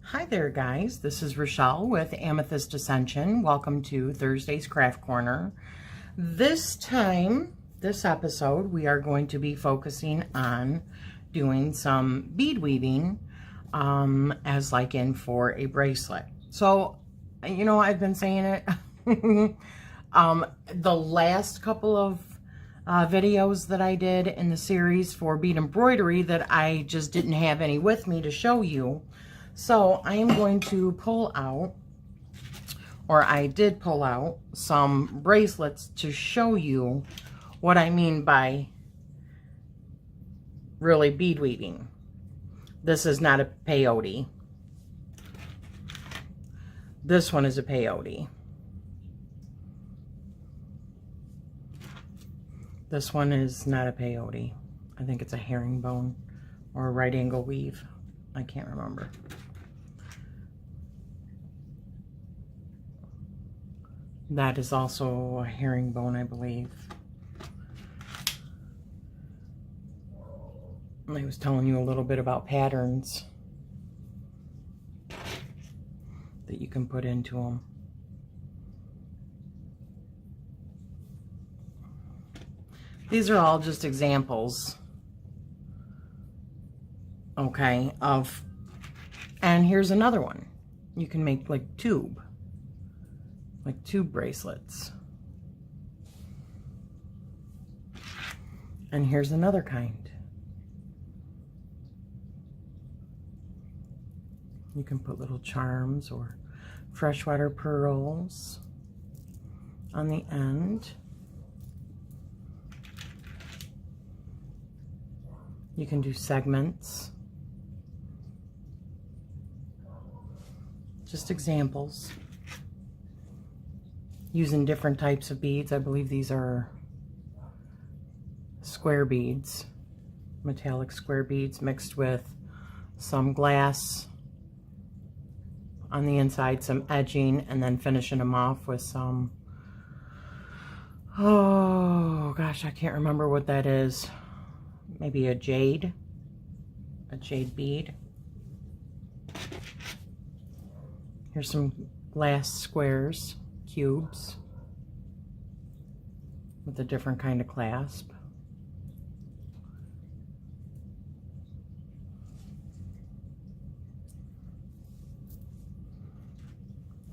Hi there guys, this is Rachele with Amethyst Ascension. Welcome to Thursday's Craft Corner. This episode, we are going to be focusing on doing some bead weaving as like in for a bracelet. So, you know, I've been saying it the last couple of videos that I did in the series for bead embroidery that I just didn't have any with me to show you. So I am going to pull out, or I did pull out, some bracelets to show you what I mean by really bead weaving. This is not a peyote. This one is a peyote. This one is not a peyote. I think it's a herringbone or a right angle weave. I can't remember. That is also a herringbone, I believe. I was telling you a little bit about patterns that you can put into them. These are all just examples, okay, and here's another one. You can make like tube bracelets. And here's another kind. You can put little charms or freshwater pearls on the end. You can do segments. Just examples. Using different types of beads. I believe these are square beads, metallic square beads mixed with some glass on the inside, some edging, and then finishing them off with some, oh gosh, I can't remember what that is. Maybe a jade bead. Here's some glass squares. Cubes with a different kind of clasp.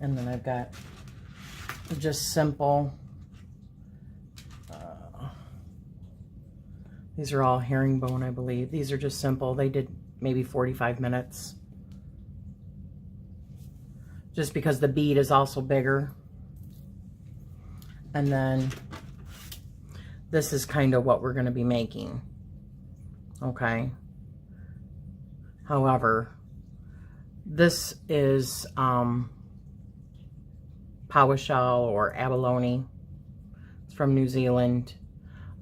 And then I've got just simple, these are all herringbone, I believe. These are just simple. They did maybe 45 minutes. Just because the bead is also bigger. And then this is kind of what we're going to be making. Okay. However, this is Powashell or abalone. It's from New Zealand.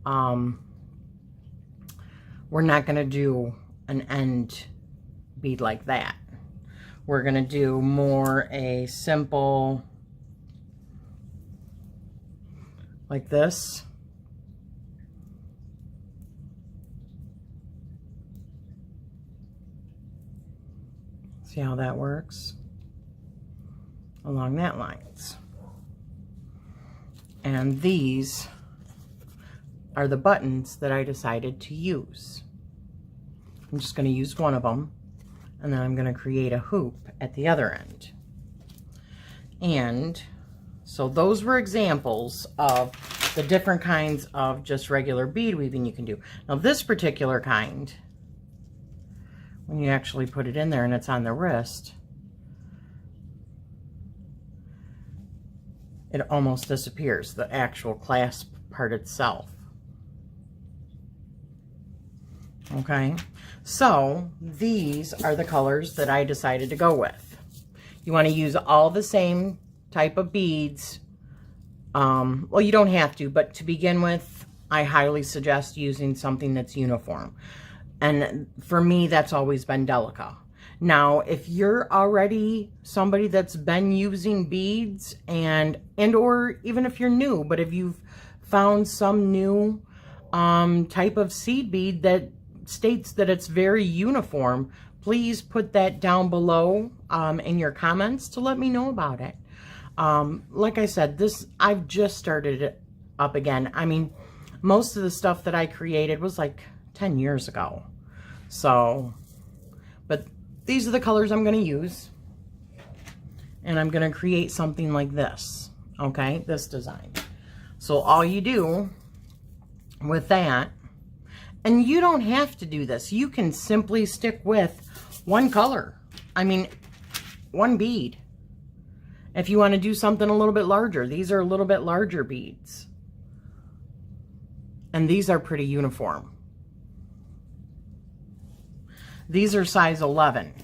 We're not going to do an end bead like that. We're going to do more a simple, like this. See how that works? Along that lines. And these are the buttons that I decided to use. I'm just going to use one of them, and then I'm going to create a hoop at the other end. And so those were examples of the different kinds of just regular bead weaving you can do. Now this particular kind, when you actually put it in there and it's on the wrist, it almost disappears, the actual clasp part itself. Okay, so these are the colors that I decided to go with. You want to use all the same type of beads. Well, you don't have to, but to begin with, I highly suggest using something that's uniform. And for me, that's always been Delica. Now, if you're already somebody that's been using beads and or even if you're new, but if you've found some new type of seed bead that states that it's very uniform, please put that down below in your comments to let me know about it. Like I said, I've just started it up again. I mean, most of the stuff that I created was like 10 years ago. So, but these are the colors I'm going to use. And I'm going to create something like this. Okay, this design. So all you do with that, and you don't have to do this. You can simply stick with one color. I mean, one bead. If you want to do something a little bit larger, these are a little bit larger beads. And these are pretty uniform. These are size 11,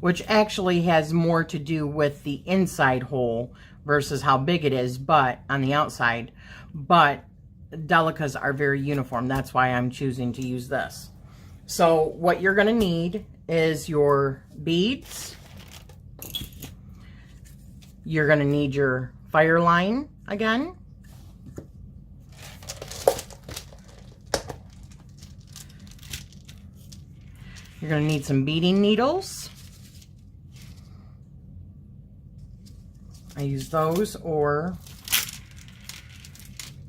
which actually has more to do with the inside hole versus how big it is, but on the outside. But Delicas are very uniform. That's why I'm choosing to use this. So what you're going to need is your beads. You're going to need your Fireline again. You're going to need some beading needles. I use those or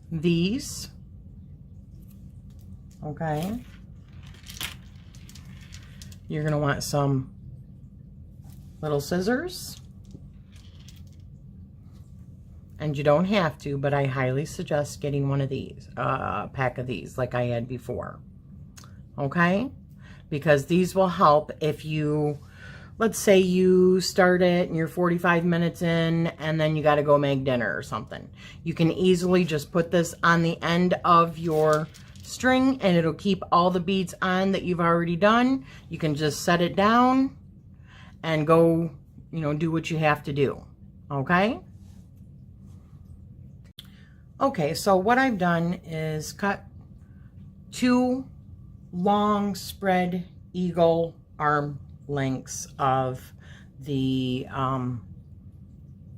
these. Okay. You're going to want some little scissors. And you don't have to, but I highly suggest getting one of these, a pack of these like I had before. Okay? Because these will help if you, let's say you start it and you're 45 minutes in and then you got to go make dinner or something. You can easily just put this on the end of your string and it'll keep all the beads on that you've already done. You can just set it down and go, you know, do what you have to do. Okay? Okay, so what I've done is cut 2 long spread eagle arm lengths of the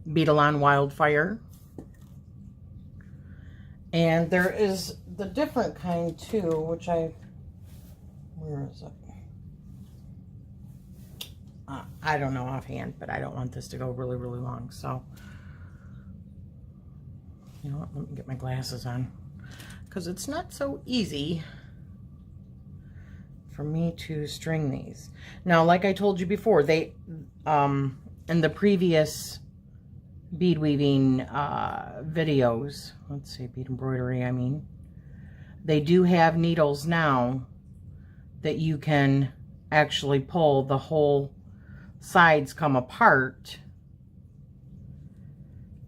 Beadalon Wildfire. And there is the different kind too, which where is it? I don't know offhand, but I don't want this to go really, really long. So, you know what, let me get my glasses on, because it's not so easy for me to string these. Now, like I told you before, they, in the previous bead weaving videos, let's see, bead embroidery, I mean, they do have needles now that you can actually pull, the whole sides come apart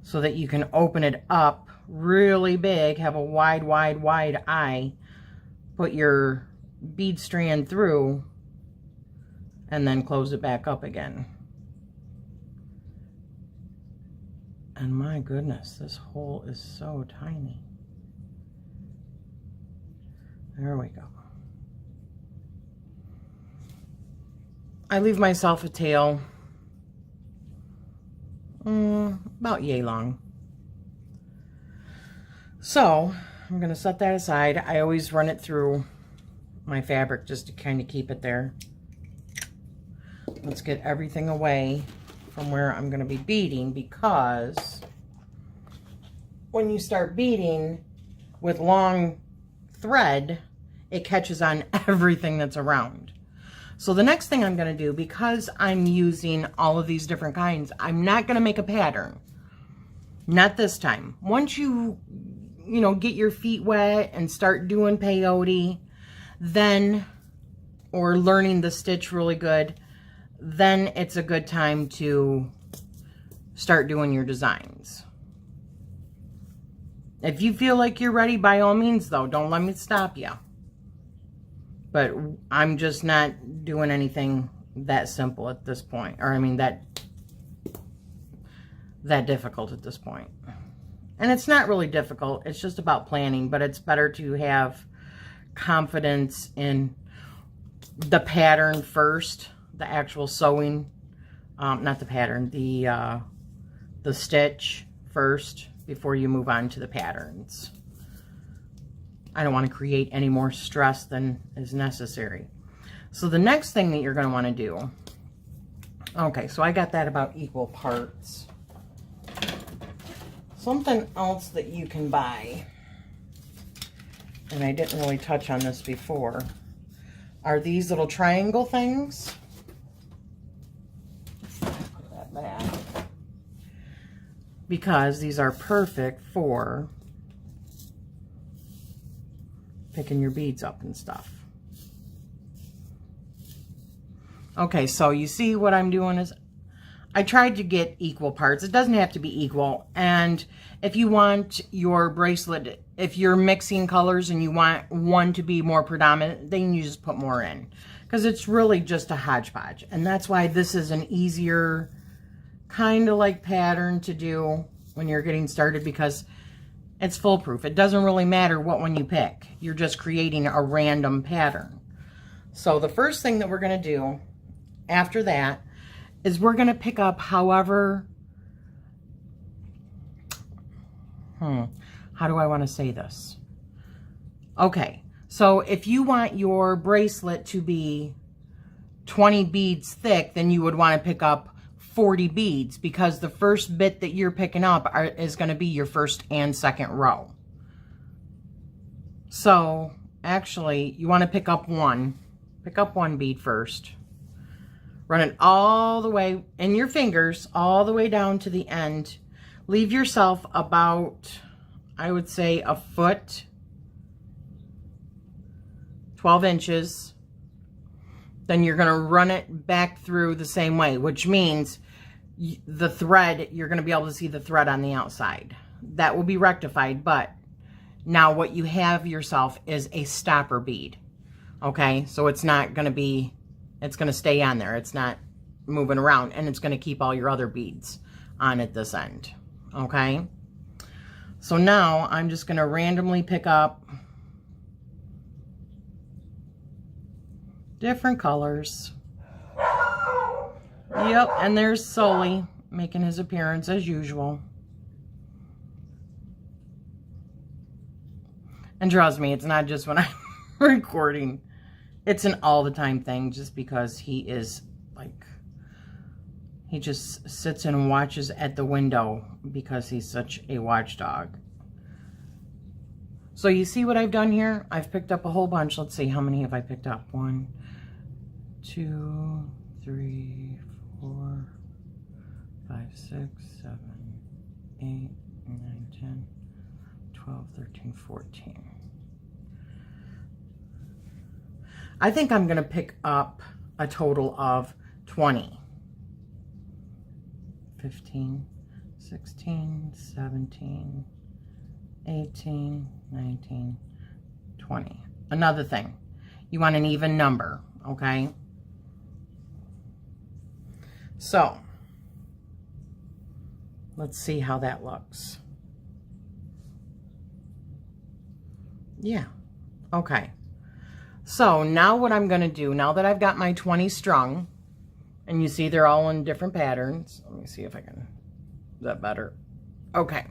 so that you can open it up really big, have a wide eye, put your bead strand through, and then close it back up again. And my goodness, this hole is so tiny. There we go. I leave myself a tail about yay long. So I'm going to set that aside. I always run it through my fabric just to kind of keep it there. Let's get everything away from where I'm going to be beading, because when you start beading with long thread, it catches on everything that's around. So the next thing I'm going to do, because I'm using all of these different kinds, I'm not going to make a pattern. Not this time. Once you know, get your feet wet and start doing peyote, then, or learning the stitch really good, then it's a good time to start doing your designs. If you feel like you're ready, by all means, though, don't let me stop you. But I'm just not doing anything that simple at this point. Or, I mean, that difficult at this point. And it's not really difficult. It's just about planning. But it's better to have confidence in the pattern first. The actual sewing. Not the pattern. The stitch first before you move on to the patterns. I don't want to create any more stress than is necessary. So the next thing that you're going to want to do, okay, so I got that about equal parts. Something else that you can buy, and I didn't really touch on this before, are these little triangle things. Put that back. Because these are perfect for picking your beads up and stuff. Okay, so you see what I'm doing is I tried to get equal parts. It doesn't have to be equal. And if you want your bracelet, if you're mixing colors and you want one to be more predominant, then you just put more in. Because it's really just a hodgepodge. And that's why this is an easier kind of like pattern to do when you're getting started, because it's foolproof. It doesn't really matter what one you pick. You're just creating a random pattern. So the first thing that we're going to do after that is we're going to pick up however, how do I want to say this? Okay, so if you want your bracelet to be 20 beads thick, then you would want to pick up 40 beads, because the first bit that you're picking up is going to be your first and second row. So actually you want to pick up one bead first. Run it all the way in your fingers, all the way down to the end. Leave yourself about, I would say, a foot, 12 inches. Then you're going to run it back through the same way, which means the thread, you're going to be able to see the thread on the outside. That will be rectified, but now what you have yourself is a stopper bead. Okay, so it's not going to be, it's going to stay on there. It's not moving around, and it's going to keep all your other beads on at this end. Okay, so now I'm just going to randomly pick up different colors. Yep, and there's Sully making his appearance as usual. And trust me, it's not just when I'm recording. It's an all the time thing, just because he is like, he just sits and watches at the window because he's such a watchdog. So you see what I've done here? I've picked up a whole bunch. Let's see, how many have I picked up? 1, 2, 3, 4, 5, 6, 7, 8, 9, 10, 12, 13, 14. I think I'm going to pick up a total of 20. 15, 16, 17, 18, 19, 20. Another thing, you want an even number, okay? So, let's see how that looks. Yeah, okay. So now what I'm going to do, now that I've got my 20 strung, and you see they're all in different patterns. Let me see if I can, is that better? Okay.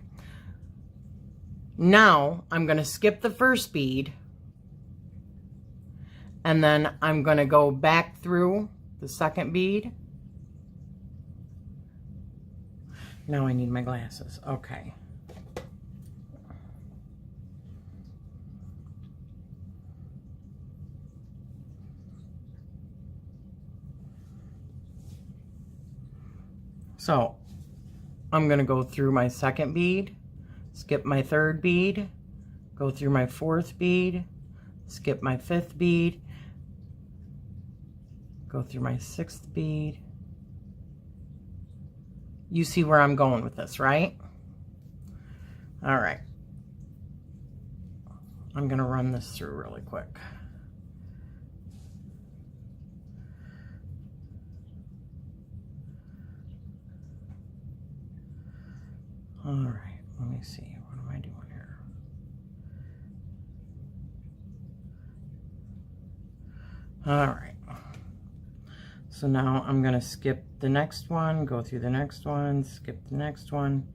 Now I'm going to skip the first bead, and then I'm going to go back through the second bead. Now I need my glasses. Okay. So I'm going to go through my second bead, skip my third bead, go through my fourth bead, skip my fifth bead, go through my sixth bead. You see where I'm going with this, right? All right. I'm going to run this through really quick. All right, let me see. What am I doing here? All right. So now I'm going to skip the next one, go through the next one, skip the next one.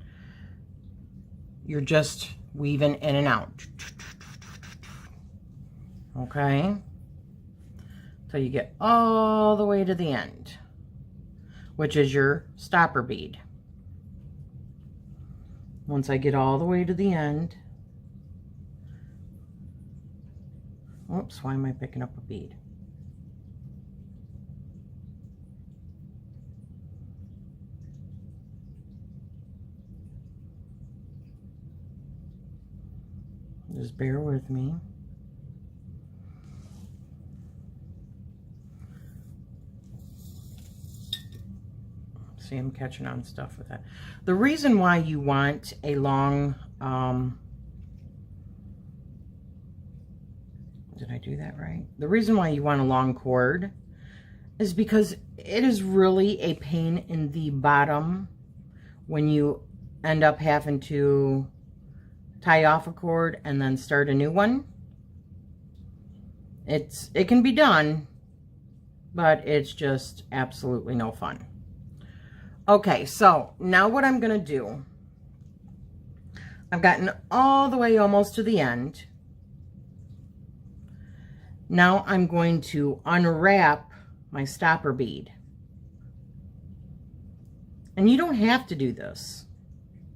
You're just weaving in and out. Okay? till you get all the way to the end, which is your stopper bead. Once I get all the way to the end, oops, why am I picking up a bead? Just bear with me. See, I'm catching on stuff with that. The reason why you want a long, did I do that right? The reason why you want a long cord is because it is really a pain in the bottom when you end up having to tie off a cord and then start a new one. It can be done, but it's just absolutely no fun. Okay, so now what I'm gonna do, I've gotten all the way almost to the end. Now I'm going to unwrap my stopper bead. And you don't have to do this.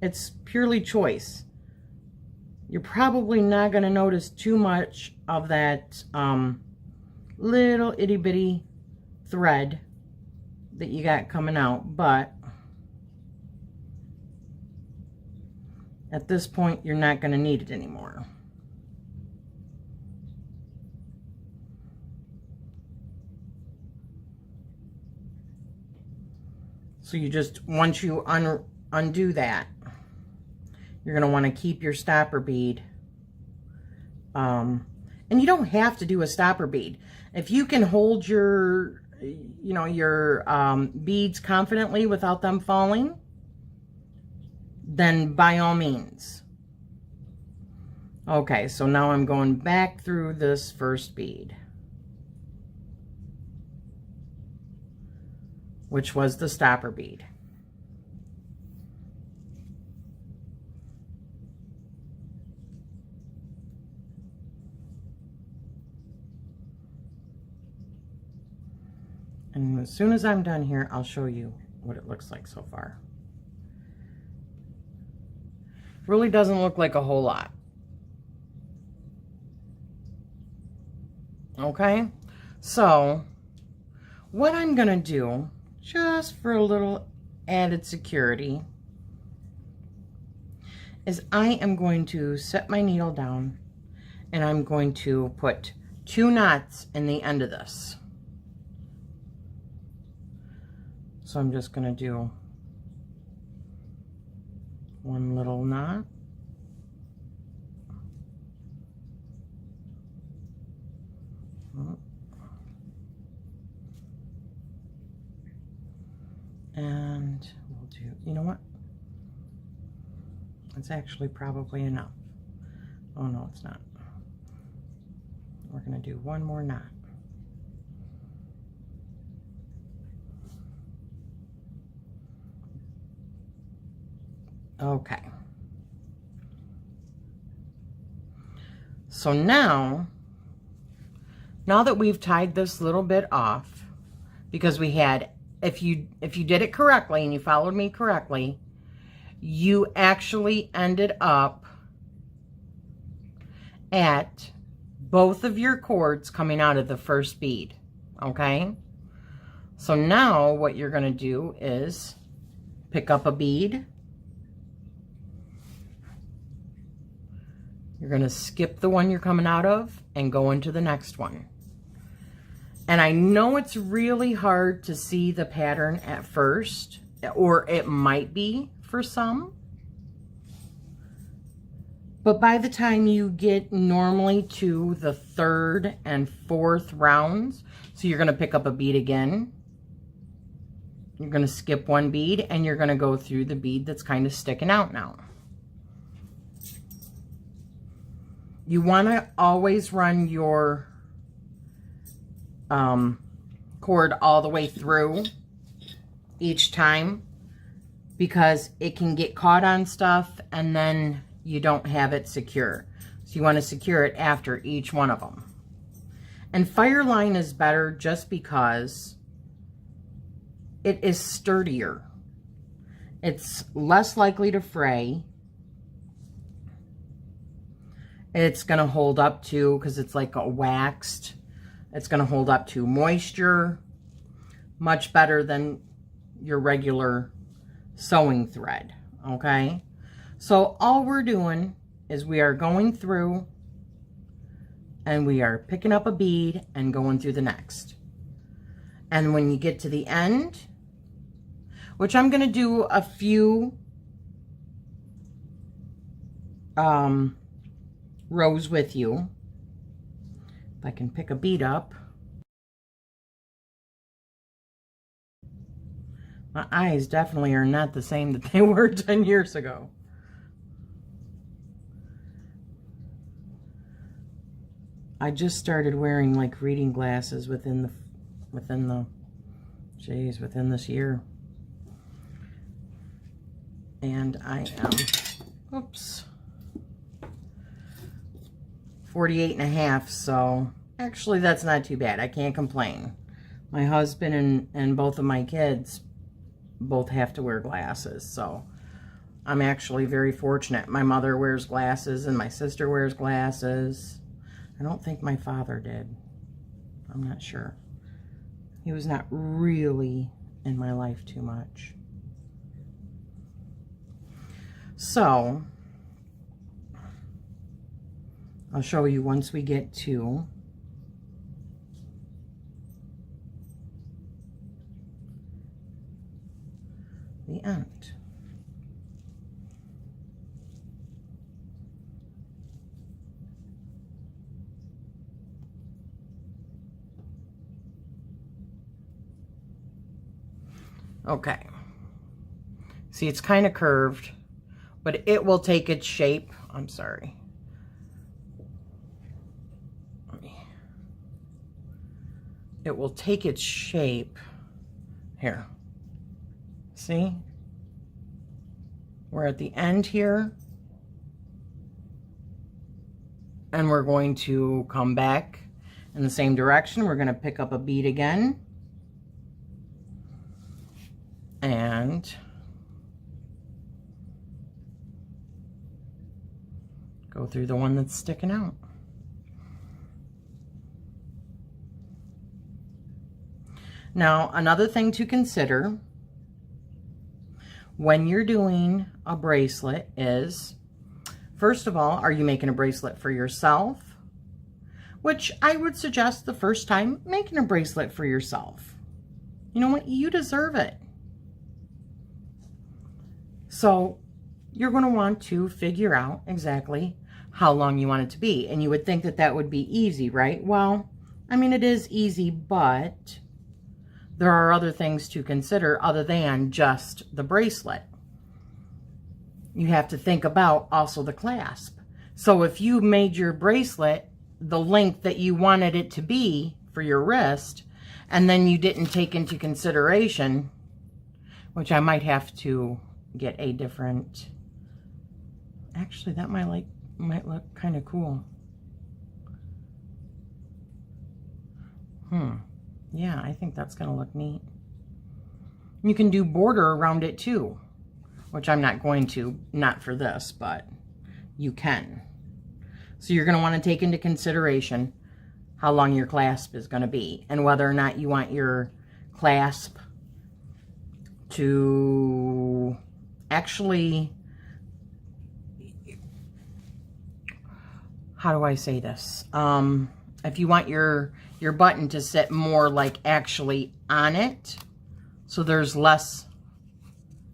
It's purely choice. You're probably not going to notice too much of that little itty bitty thread that you got coming out, but at this point you're not going to need it anymore. So you just, once you undo that, you're going to want to keep your stopper bead. And you don't have to do a stopper bead. If you can hold your, you know, your beads confidently without them falling, then by all means. Okay, so now I'm going back through this first bead, which was the stopper bead. And as soon as I'm done here, I'll show you what it looks like so far. Really doesn't look like a whole lot. Okay, so what I'm gonna do, just for a little added security, is I am going to set my needle down and I'm going to put 2 knots in the end of this. So I'm just gonna do 1 little knot. And we'll do, you know what? It's actually probably enough. Oh no, it's not. We're gonna do 1 more knot. Okay. So now that we've tied this little bit off, because we had, if you did it correctly and you followed me correctly, you actually ended up at both of your cords coming out of the first bead. Okay? So now what you're going to do is pick up a bead. You're going to skip the one you're coming out of and go into the next one. And I know it's really hard to see the pattern at first, or it might be for some. But by the time you get normally to the 3rd and 4th rounds, so you're going to pick up a bead again. You're going to skip 1 bead and you're going to go through the bead that's kind of sticking out now. You want to always run your cord all the way through each time, because it can get caught on stuff and then you don't have it secure. So you want to secure it after each one of them. And Fireline is better just because it is sturdier. It's less likely to fray. It's going to hold up to, because it's like a waxed, it's going to hold up to moisture much better than your regular sewing thread, okay? So all we're doing is we are going through and we are picking up a bead and going through the next. And when you get to the end, which I'm going to do a few rows with you. If I can pick a bead up. My eyes definitely are not the same that they were 10 years ago. I just started wearing like reading glasses within this year. And I am, oops, 48.5, so actually that's not too bad. I can't complain. My husband and both of my kids both have to wear glasses, so I'm actually very fortunate. My mother wears glasses and my sister wears glasses. I don't think my father did. I'm not sure. He was not really in my life too much. So, I'll show you once we get to the end. Okay. See, it's kind of curved, but it will take its shape. I'm sorry. It will take its shape. Here. See? We're at the end here. And we're going to come back in the same direction. We're going to pick up a bead again. And go through the one that's sticking out. Now, another thing to consider when you're doing a bracelet is, first of all, are you making a bracelet for yourself? Which I would suggest the first time making a bracelet for yourself. You know what? You deserve it. So you're going to want to figure out exactly how long you want it to be. And you would think that that would be easy, right? Well, I mean, it is easy, but there are other things to consider other than just the bracelet. You have to think about also the clasp. So if you made your bracelet the length that you wanted it to be for your wrist, and then you didn't take into consideration, which I might have to get a different, actually that might look kind of cool. Yeah, I think that's gonna look neat. You can do border around it too, which I'm not going to, not for this, but you can. So you're gonna want to take into consideration how long your clasp is gonna be and whether or not you want your clasp to actually, how do I say this? If you want your button to sit more like actually on it, so there's less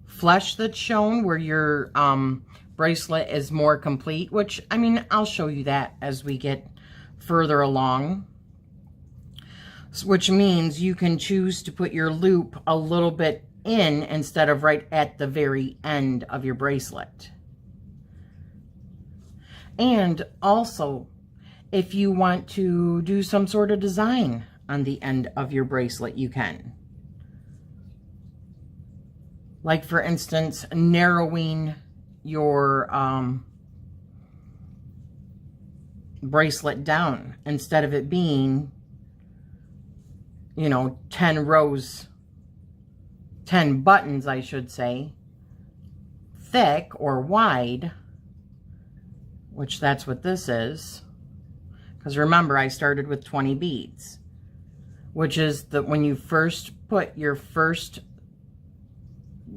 flesh that's shown where your bracelet is more complete, which, I mean, I'll show you that as we get further along, which means you can choose to put your loop a little bit in instead of right at the very end of your bracelet. And also, if you want to do some sort of design on the end of your bracelet, you can. Like, for instance, narrowing your bracelet down instead of it being you know, 10 rows, 10 buttons, I should say, thick or wide, which that's what this is. Because remember, I started with 20 beads, which is the, when you first put your first,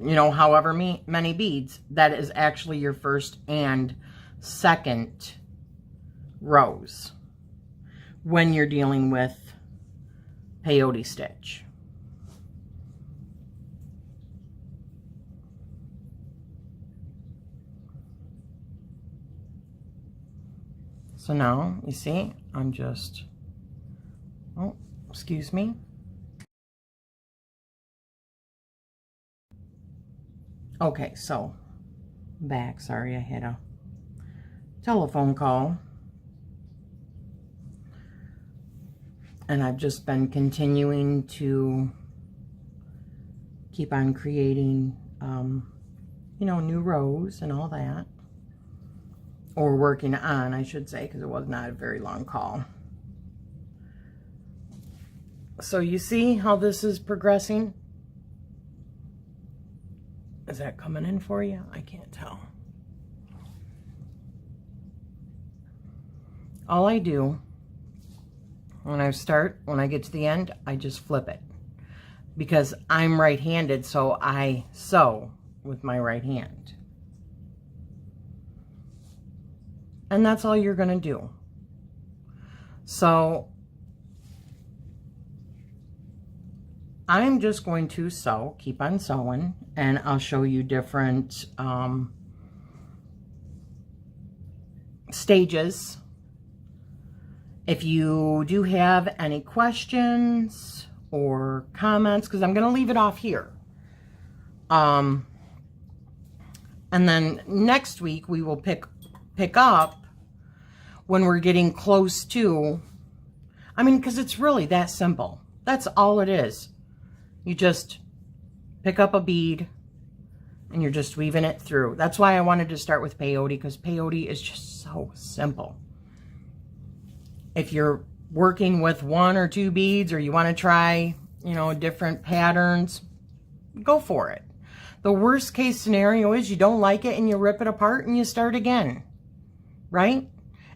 you know, however many beads, that is actually your first and second rows when you're dealing with peyote stitch. So now, you see, I'm just, oh, excuse me. Okay, so, back, sorry, I had a telephone call. And I've just been continuing to keep on creating, you know, new rows and all that. Or working on, I should say, because it was not a very long call. So you see how this is progressing? Is that coming in for you? I can't tell. All I do when I get to the end, I just flip it. Because I'm right-handed, so I sew with my right hand. And that's all you're going to do. So I'm just going to sew, keep on sewing, and I'll show you different stages. If you do have any questions or comments, because I'm going to leave it off here. And then next week we will pick up when we're getting close to, I mean, because it's really that simple. That's all it is. You just pick up a bead and you're just weaving it through. That's why I wanted to start with peyote, because peyote is just so simple. If you're working with 1 or 2 beads, or you want to try, you know, different patterns, go for it. The worst case scenario is you don't like it and you rip it apart and you start again. Right?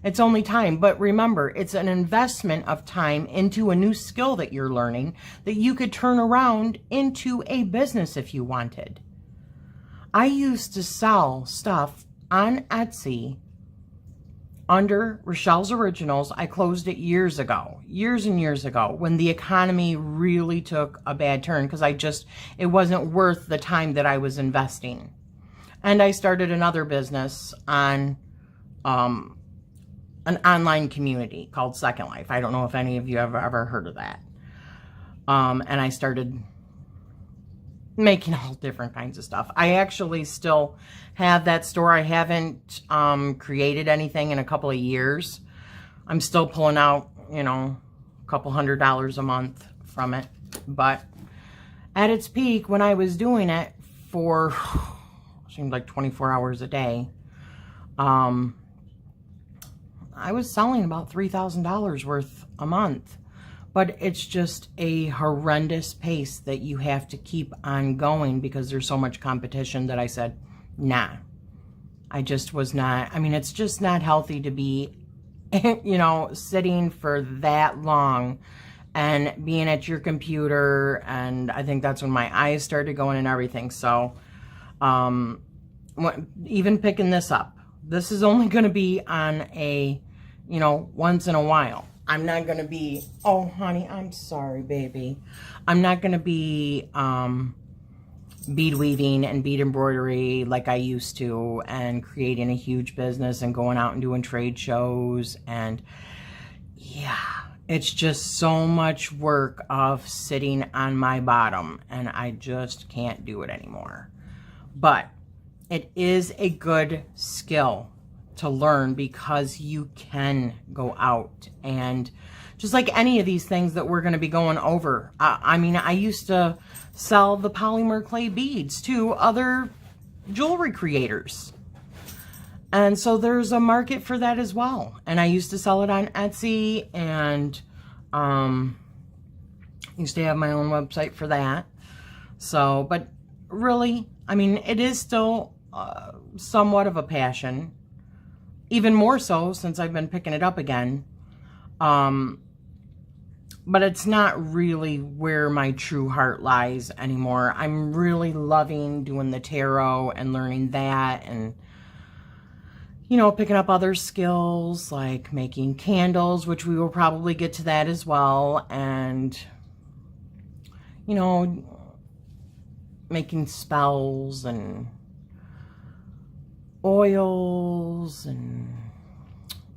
It's only time. But remember, it's an investment of time into a new skill that you're learning that you could turn around into a business if you wanted. I used to sell stuff on Etsy under Rachele's Originals. I closed it years ago, years and years ago, when the economy really took a bad turn, because it wasn't worth the time that I was investing. And I started another business on an online community called Second Life. I don't know if any of you have ever heard of that. And I started making all different kinds of stuff. I actually still have that store. I haven't created anything in a couple of years. I'm still pulling out, you know, a couple $100 a month from it. But at its peak, when I was doing it for, seemed like 24 hours a day, I was selling about $3,000 worth a month. But it's just a horrendous pace that you have to keep on going because there's so much competition that I said, nah. I just was not, I mean, it's just not healthy to be, you know, sitting for that long and being at your computer. And I think that's when my eyes started going and everything. So, even picking this up, this is only going to be on a, you know, once in a while. I'm not going to be, oh, honey, I'm sorry, baby. I'm not going to be bead weaving and bead embroidery like I used to, and creating a huge business and going out and doing trade shows. And yeah, it's just so much work of sitting on my bottom, and I just can't do it anymore. But it is a good skill to learn, because you can go out and just like any of these things that we're going to be going over. I mean, I used to sell the polymer clay beads to other jewelry creators. And so there's a market for that as well. And I used to sell it on Etsy, and, Used to have my own website for that. So, but really, I mean, it is still somewhat of a passion. Even more so since I've been picking it up again. But it's not really where my true heart lies anymore. I'm really loving doing the tarot and learning that, and, you know, picking up other skills like making candles, which we will probably get to that as well, and, you know, making spells and oils and,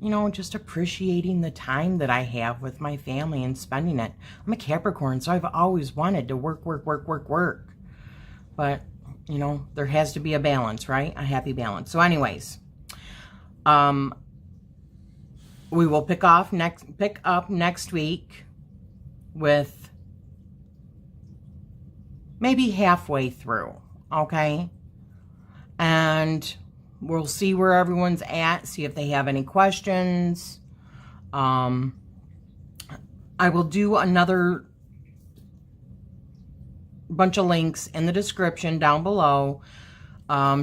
you know, just appreciating the time that I have with my family and spending it. I'm a Capricorn, so I've always wanted to work. But, you know, there has to be a balance, right? A happy balance. So anyways, we will pick up next week with maybe halfway through, okay? And we'll see where everyone's at, see if they have any questions. I will do another bunch of links in the description down below,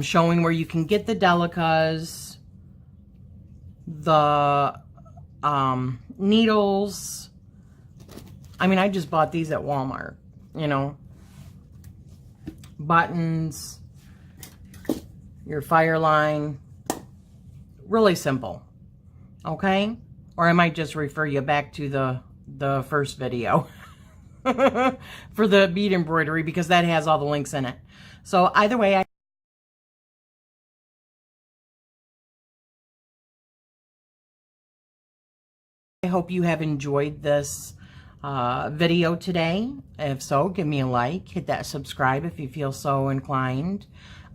showing where you can get the delicas, the needles. I mean, I just bought these at Walmart, you know. Buttons, your Fireline, really simple, okay? Or I might just refer you back to the first video for the bead embroidery, because that has all the links in it. So either way, I hope you have enjoyed this video today. If so, give me a like, hit that subscribe if you feel so inclined.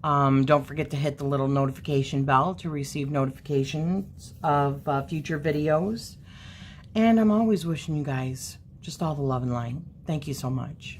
Don't forget to hit the little notification bell to receive notifications of future videos. And I'm always wishing you guys just all the love and light. Thank you so much.